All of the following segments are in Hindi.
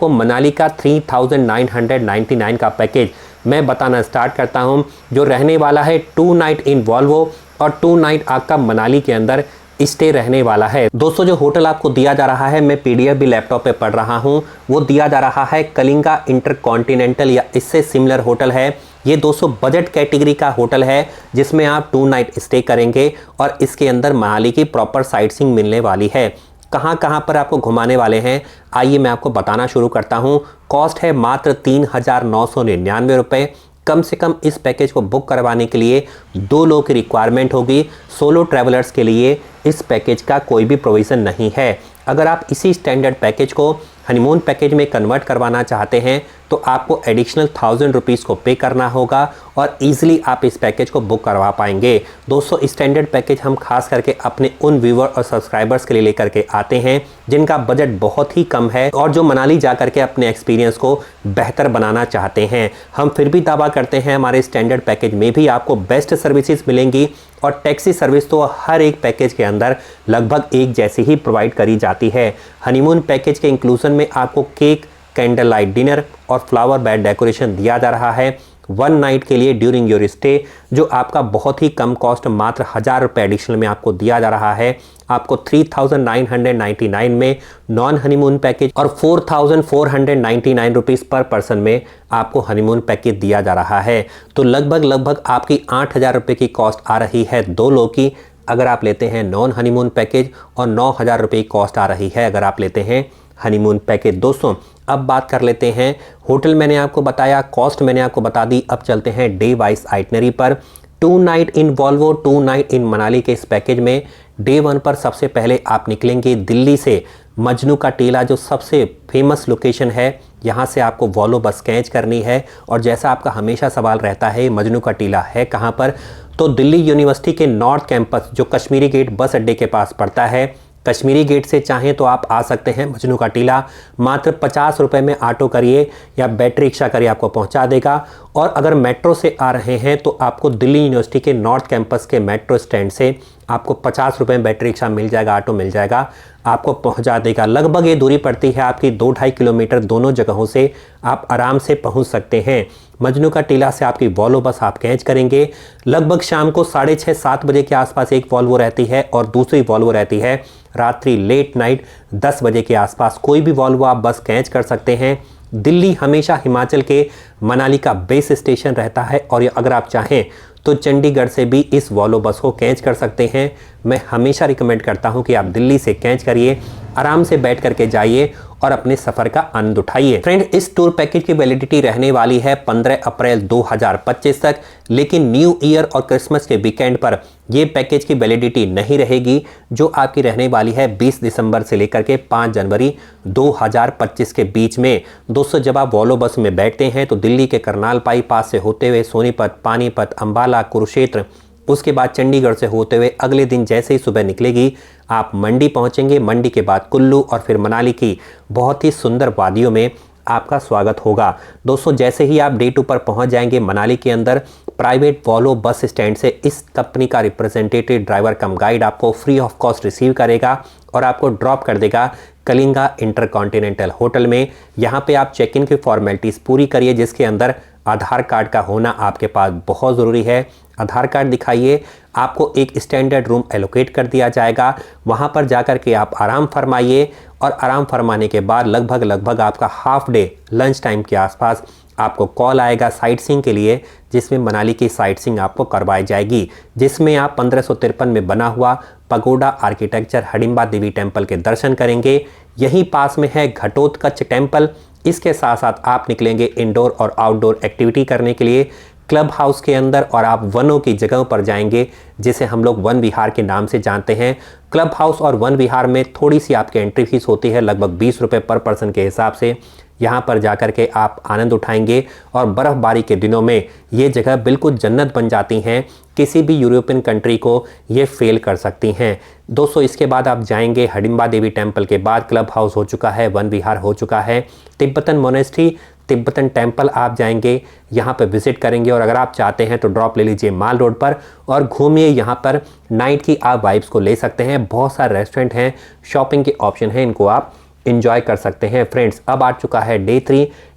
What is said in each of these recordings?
को मनाली का 3999 का पैकेज मैं बताना स्टार्ट करता हूं, जो रहने वाला है 2 नाइट इन वॉल्वो और 2 नाइट आपका मनाली के अंदर स्टे रहने वाला है। दोस्तों जो होटल आपको दिया जा रहा है, मैं पीडीएफ भी लैपटॉप पे पढ़ रहा हूं, वो दिया जा रहा है कलिंगा इंटरकॉन्टिनेंटल या इससे सिमिलर होटल है। ये दोस्तों बजट कैटेगरी का होटल है जिसमें आप 2 नाइट स्टे करेंगे और इसके अंदर मनाली की प्रॉपर साइटसीइंग मिलने वाली है। कहाँ कहाँ पर आपको घुमाने वाले हैं, आइए मैं आपको बताना शुरू करता हूँ। कॉस्ट है मात्र 3999 रुपये। कम से कम इस पैकेज को बुक करवाने के लिए 2 लोगों की रिक्वायरमेंट होगी। सोलो ट्रैवलर्स के लिए इस पैकेज का कोई भी प्रोविज़न नहीं है। अगर आप इसी स्टैंडर्ड पैकेज को हनीमून पैकेज में कन्वर्ट करवाना चाहते हैं तो आपको एडिशनल 1000 रुपीज़ को पे करना होगा और ईजिली आप इस पैकेज को बुक करवा पाएंगे। दोस्तों स्टैंडर्ड पैकेज हम खास करके अपने उन व्यूवर और सब्सक्राइबर्स के लिए लेकर के आते हैं जिनका बजट बहुत ही कम है और जो मनाली जा करके अपने एक्सपीरियंस को बेहतर बनाना चाहते हैं। हम फिर भी दावा करते हैं हमारे स्टैंडर्ड पैकेज में भी आपको बेस्ट सर्विसेज मिलेंगी और टैक्सी सर्विस तो हर एक पैकेज के अंदर लगभग एक जैसी ही प्रोवाइड करी जाती है। हनीमून पैकेज के इंक्लूजन में आपको केक, कैंडल लाइट डिनर और फ्लावर बेड डेकोरेशन दिया जा रहा है 1 नाइट के लिए ड्यूरिंग योर स्टे, जो आपका बहुत ही कम कॉस्ट मात्र 1000 रुपये एडिशनल में आपको दिया जा रहा है। आपको 3999 में नॉन हनीमून पैकेज और 4499 रुपीज़ पर पर्सन में आपको हनीमून पैकेज दिया जा रहा है। तो लगभग आपकी 8000 रुपये की कॉस्ट आ रही है 2 लोगों की अगर आप लेते हैं नॉन हनीमून पैकेज और 9000 रुपये की कॉस्ट आ रही है अगर आप लेते हैं हनीमून पैकेज। दोस्तों अब बात कर लेते हैं, होटल मैंने आपको बताया, कॉस्ट मैंने आपको बता दी। अब चलते हैं डे वाइज आइटनरी पर। 2 night in Volvo, 2 night in Manali के इस पैकेज में डे 1 पर सबसे पहले आप निकलेंगे दिल्ली से मजनू का टीला, जो सबसे फेमस लोकेशन है। यहाँ से आपको वॉल्वो बस कैच करनी है और जैसा आपका हमेशा सवाल रहता है मजनू का टीला है कहाँ पर, तो दिल्ली यूनिवर्सिटी के नॉर्थ कैंपस जो कश्मीरी गेट बस अड्डे के पास पड़ता है। कश्मीरी गेट से चाहें तो आप आ सकते हैं मजनू का टीला, मात्र 50 रुपये में ऑटो करिए या बैटरी रिक्शा करिए आपको पहुंचा देगा। और अगर मेट्रो से आ रहे हैं तो आपको दिल्ली यूनिवर्सिटी के नॉर्थ कैंपस के मेट्रो स्टैंड से आपको 50 रुपये में बैटरी रिक्शा मिल जाएगा, ऑटो मिल जाएगा, आपको पहुंचा देगा। लगभग ये दूरी पड़ती है आपकी 2-2.5 किलोमीटर, दोनों जगहों से आप आराम से पहुंच सकते हैं। मजनू का टीला से आपकी वॉल्वो बस आप कैच करेंगे। लगभग शाम को 6:30-7 बजे के आसपास एक वॉल्वो रहती है और दूसरी वॉल्वो रहती है रात्रि लेट नाइट 10 बजे के आसपास। कोई भी वॉल्वो आप बस कैच कर सकते हैं। दिल्ली हमेशा हिमाचल के मनाली का बेस स्टेशन रहता है और अगर आप चाहें तो चंडीगढ़ से भी इस वॉल्वो बस को कैच कर सकते हैं। मैं हमेशा रिकमेंड करता हूं कि आप दिल्ली से कैच करिए, आराम से बैठ करके जाइए और अपने सफ़र का आनंद उठाइए। फ्रेंड इस टूर पैकेज की वैलिडिटी रहने वाली है 15 अप्रैल 2025 तक, लेकिन न्यू ईयर और क्रिसमस के वीकेंड पर ये पैकेज की वैलिडिटी नहीं रहेगी, जो आपकी रहने वाली है 20 दिसंबर से लेकर के 5 जनवरी 2025 के बीच में। दोस्तों जब आप वॉल्वो बस में बैठते हैं तो दिल्ली के करनाल बाईपास से होते हुए सोनीपत, पानीपत, अंबाला, कुरुक्षेत्र, उसके बाद चंडीगढ़ से होते हुए अगले दिन जैसे ही सुबह निकलेगी आप मंडी पहुंचेंगे। मंडी के बाद कुल्लू और फिर मनाली की बहुत ही सुंदर वादियों में आपका स्वागत होगा। दोस्तों जैसे ही आप डे 2 पर पहुंच जाएंगे मनाली के अंदर, प्राइवेट वॉल्वो बस स्टैंड से इस कंपनी का रिप्रेजेंटेटिव ड्राइवर कम गाइड आपको फ्री ऑफ कॉस्ट रिसीव करेगा और आपको ड्रॉप कर देगा कलिंगा इंटरकॉन्टिनेंटल होटल में। यहाँ पे आप चेक इन की फॉर्मेलिटीज़ पूरी करिए, जिसके अंदर आधार कार्ड का होना आपके पास बहुत ज़रूरी है। आधार कार्ड दिखाइए, आपको एक स्टैंडर्ड रूम एलोकेट कर दिया जाएगा। वहाँ पर जाकर के आप आराम फरमाइए और आराम फरमाने के बाद लगभग आपका हाफ डे लंच टाइम के आसपास आपको कॉल आएगा साइट सीइंग के लिए, जिसमें मनाली की साइट सीइंग आपको करवाई जाएगी, जिसमें आप 1553 में बना हुआ पगोडा आर्किटेक्चर हडिम्बा देवी टेम्पल के दर्शन करेंगे। यहीं पास में है घटोत्कच टेम्पल। इसके साथ साथ आप निकलेंगे इंडोर और आउटडोर एक्टिविटी करने के लिए क्लब हाउस के अंदर और आप वनों की जगहों पर जाएंगे, जिसे हम लोग वन विहार के नाम से जानते हैं। क्लब हाउस और वन विहार में थोड़ी सी आपकी एंट्री फीस होती है, लगभग 20 रुपये पर पर्सन के हिसाब से। यहाँ पर जाकर के आप आनंद उठाएंगे और बर्फ़बारी के दिनों में ये जगह बिल्कुल जन्नत बन जाती हैं। किसी भी यूरोपियन कंट्री को ये फेल कर सकती हैं। दोस्तों इसके बाद आप जाएंगे हडिम्बा देवी टेम्पल के बाद क्लब हाउस हो चुका है, वन विहार हो चुका है, तिब्बतन मोनेस्ट्री, तिब्बतन टेम्पल आप जाएंगे, यहाँ पर विजिट करेंगे। और अगर आप चाहते हैं तो ड्रॉप ले लीजिए माल रोड पर और घूमिए। यहाँ पर नाइट की आप वाइब्स को ले सकते हैं। बहुत सारे रेस्टोरेंट हैं, शॉपिंग के ऑप्शन हैं, इनको आप एंजॉय कर सकते हैं। फ्रेंड्स, अब आ चुका है डे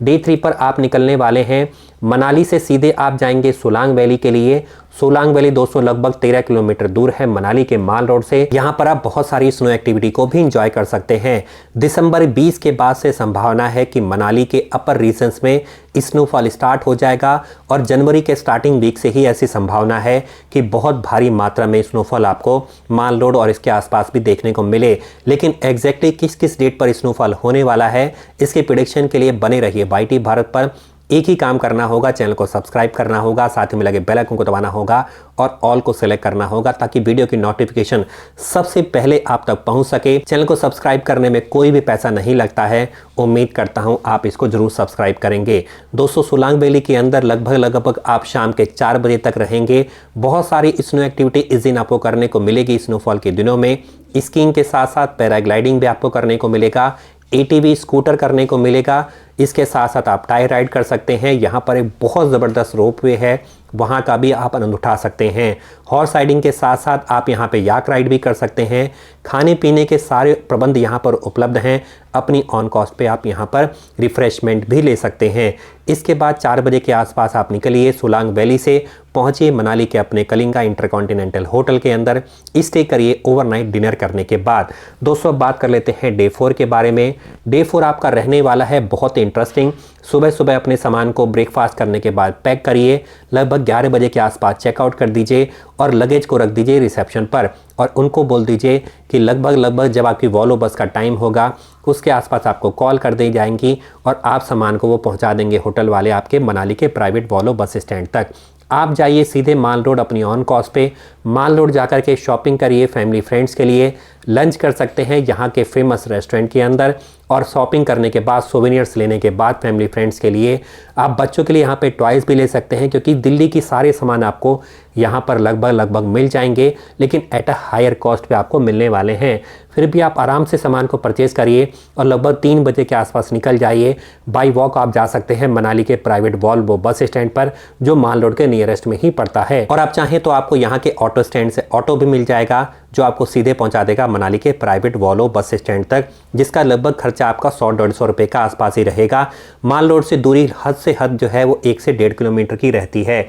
3 पर आप निकलने वाले हैं मनाली से सीधे आप जाएंगे सोलांग वैली के लिए। सोलांग वैली दोस्तों लगभग 13 किलोमीटर दूर है मनाली के माल रोड से। यहाँ पर आप बहुत सारी स्नो एक्टिविटी को भी एंजॉय कर सकते हैं। दिसंबर 20 के बाद से संभावना है कि मनाली के अपर रीजन्स में स्नोफॉल स्टार्ट हो जाएगा और जनवरी के स्टार्टिंग वीक से ही ऐसी संभावना है कि बहुत भारी मात्रा में स्नोफॉल आपको माल रोड और इसके आसपास भी देखने को मिले। लेकिन एग्जैक्टली किस किस डेट पर स्नोफॉल होने वाला है, इसके प्रेडिक्शन के लिए बने रहिए YT भारत पर। एक ही काम करना होगा, चैनल को सब्सक्राइब करना होगा, साथ में लगे बेल आइकन को दबाना होगा और ऑल को सेलेक्ट करना होगा ताकि वीडियो की नोटिफिकेशन सबसे पहले आप तक पहुंच सके। चैनल को सब्सक्राइब करने में कोई भी पैसा नहीं लगता है। उम्मीद करता हूं आप इसको जरूर सब्सक्राइब करेंगे। दोस्तों, सोलांग वैली के अंदर लगभग आप शाम के 4 बजे तक रहेंगे। बहुत सारी स्नो एक्टिविटी इस दिन आपको करने को मिलेगी। स्नोफॉल के दिनों में स्कीइंग के साथ साथ पैराग्लाइडिंग भी आपको करने को मिलेगा, ATV स्कूटर करने को मिलेगा। इसके साथ साथ आप टाई राइड कर सकते हैं। यहाँ पर एक बहुत ज़बरदस्त रोप वे है, वहाँ का भी आप आनंद उठा सकते हैं। हॉर्स राइडिंग के साथ साथ आप यहाँ पे याक राइड भी कर सकते हैं। खाने पीने के सारे प्रबंध यहाँ पर उपलब्ध हैं। अपनी ऑन कॉस्ट पे आप यहाँ पर रिफ्रेशमेंट भी ले सकते हैं। इसके बाद 4 बजे के आसपास आप निकलिए सोलांग वैली से, पहुँचिए मनाली के अपने कलिंगा इंटरकॉन्टिनेंटल होटल के अंदर, स्टे करिए ओवरनाइट डिनर करने के बाद। दोस्तों, बात कर लेते हैं डे 4 के बारे में। डे 4 आपका रहने वाला है बहुत इंटरेस्टिंग। सुबह अपने सामान को ब्रेकफास्ट करने के बाद पैक करिए। लगभग 11 बजे के आसपास चेकआउट कर दीजिए और लगेज को रख दीजिए रिसेप्शन पर और उनको बोल दीजिए कि लगभग जब आपकी वॉल्वो बस का टाइम होगा उसके आसपास आपको कॉल कर दी जाएंगी और आप सामान को वो पहुंचा देंगे होटल वाले आपके मनाली के प्राइवेट वॉल्वो बस स्टैंड तक। आप जाइए सीधे माल रोड अपनी ऑन कॉस्ट पे, माल रोड जाकर के शॉपिंग करिए। फैमिली फ्रेंड्स के लिए लंच कर सकते हैं यहाँ के फेमस रेस्टोरेंट के अंदर और शॉपिंग करने के बाद सोवेनियर्स लेने के बाद फैमिली फ्रेंड्स के लिए आप बच्चों के लिए यहाँ पे टॉयज़ भी ले सकते हैं, क्योंकि दिल्ली की सारे सामान आपको यहाँ पर लगभग मिल जाएंगे, लेकिन एट अ हायर कॉस्ट पे आपको मिलने वाले हैं। फिर भी आप आराम से सामान को परचेज़ करिए और लगभग 3 बजे के आसपास निकल जाइए। बाई वॉक आप जा सकते हैं मनाली के प्राइवेट वॉल्वो बस स्टैंड पर, जो माल रोड के नियरेस्ट में ही पड़ता है। और आप चाहें तो आपको यहाँ के ऑटो स्टैंड से ऑटो भी मिल जाएगा जो आपको सीधे पहुँचा देगा मनाली के प्राइवेट वॉल्वो बस स्टैंड तक, जिसका लगभग खर्चा आपका 100-150 रुपये का आसपास ही रहेगा। माल रोड से दूरी हद से हद जो है वो 1 से 1.5 किलोमीटर की रहती है।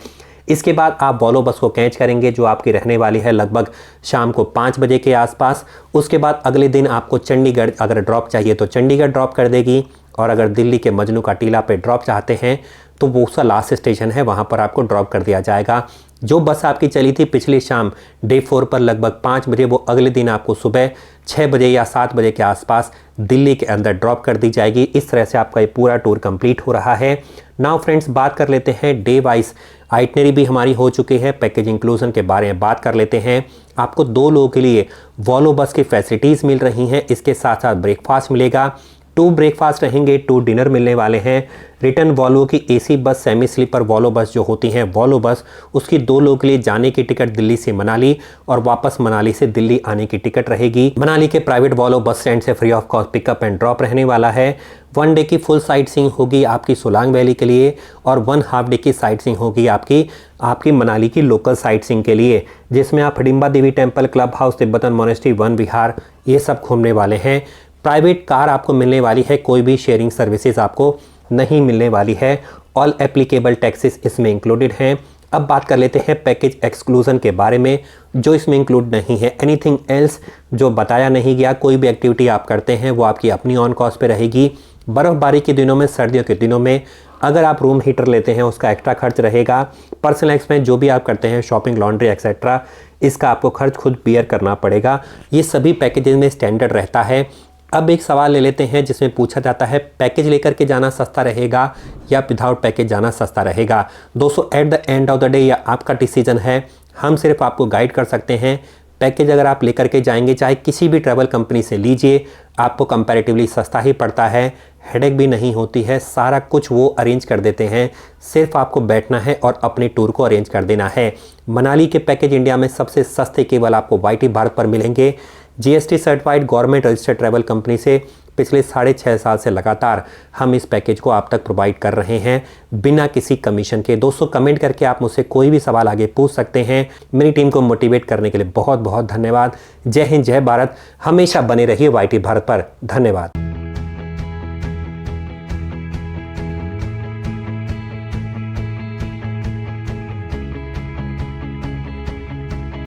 इसके बाद आप वॉल्वो बस को कैच करेंगे जो आपकी रहने वाली है लगभग शाम को 5 बजे के आसपास। उसके बाद अगले दिन आपको चंडीगढ़ अगर ड्रॉप चाहिए तो चंडीगढ़ ड्रॉप कर देगी, और अगर दिल्ली के मजनू का टीला पे ड्रॉप चाहते हैं तो वो उसका लास्ट स्टेशन है, वहाँ पर आपको ड्रॉप कर दिया जाएगा। जो बस आपकी चली थी पिछली शाम डे 4 पर लगभग 5 बजे, वो अगले दिन आपको सुबह 6 बजे या 7 बजे के आसपास दिल्ली के अंदर ड्रॉप कर दी जाएगी। इस तरह से आपका ये पूरा टूर कंप्लीट हो रहा है। नाउ फ्रेंड्स, बात कर लेते हैं डे वाइज आइटनरी भी हमारी हो चुकी है। पैकेज इंक्लूजन के बारे में बात कर लेते हैं। आपको 2 लोगों के लिए वॉल्वो बस की फैसिलिटीज़ मिल रही हैं। इसके साथ साथ ब्रेकफास्ट मिलेगा, 2 ब्रेकफास्ट रहेंगे, 2 डिनर मिलने वाले हैं। रिटर्न वॉल्वो की AC बस, सेमी स्लीपर वॉल्वो बस जो होती हैं वॉल्वो बस, उसकी 2 लोगों के लिए जाने की टिकट दिल्ली से मनाली और वापस मनाली से दिल्ली आने की टिकट रहेगी। मनाली के प्राइवेट वॉल्वो बस स्टैंड से free of cost pickup and drop रहने वाला है। 1 डे की फुल साइट सीइंग होगी आपकी सोलांग वैली के लिए और 1 हाफ डे की साइट सीइंग होगी आपकी मनाली की लोकल साइट सीइंग के लिए, जिसमें आप Hidimba Devi temple, club house, Tibetan monastery, Van Vihar, ये सब घूमने वाले हैं। प्राइवेट कार आपको मिलने वाली है, कोई भी शेयरिंग सर्विसेज आपको नहीं मिलने वाली है। ऑल एप्लीकेबल टैक्सेस इसमें इंक्लूडेड हैं। अब बात कर लेते हैं पैकेज एक्सक्लूजन के बारे में, जो इसमें इंक्लूड नहीं है। एनीथिंग एल्स जो बताया नहीं गया, कोई भी एक्टिविटी आप करते हैं वो आपकी अपनी ऑन कॉस्ट पे रहेगी। बर्फ़बारी के दिनों में, सर्दियों के दिनों में अगर आप रूम हीटर लेते हैं उसका एक्स्ट्रा खर्च रहेगा। पर्सनल एक्सपेंस जो भी आप करते हैं, शॉपिंग, लॉन्ड्री एक्सेट्रा, इसका आपको खर्च खुद बियर करना पड़ेगा। ये सभी पैकेजेस में स्टैंडर्ड रहता है। अब एक सवाल ले लेते हैं जिसमें पूछा जाता है पैकेज लेकर के जाना सस्ता रहेगा या विदाउट पैकेज जाना सस्ता रहेगा। दोस्तों, at the end of the day ये आपका डिसीजन है, हम सिर्फ आपको गाइड कर सकते हैं। पैकेज अगर आप लेकर के जाएंगे, चाहे किसी भी ट्रैवल कंपनी से लीजिए, आपको कंपैरेटिवली सस्ता ही पड़ता है, हेडेक भी नहीं होती है, सारा कुछ वो अरेंज कर देते हैं। सिर्फ आपको बैठना है और अपने टूर को अरेंज कर देना है। मनाली के पैकेज इंडिया में सबसे सस्ते केवल आपको YT भारत पर मिलेंगे। GST certified government registered travel company से पिछले 6.5 साल से लगातार हम इस पैकेज को आप तक प्रोवाइड कर रहे हैं बिना किसी कमीशन के। दोस्तों, कमेंट करके आप मुझसे कोई भी सवाल आगे पूछ सकते हैं। मेरी टीम को मोटिवेट करने के लिए बहुत बहुत धन्यवाद। जय हिंद, जय भारत। हमेशा बने रहिए YT भारत पर। धन्यवाद।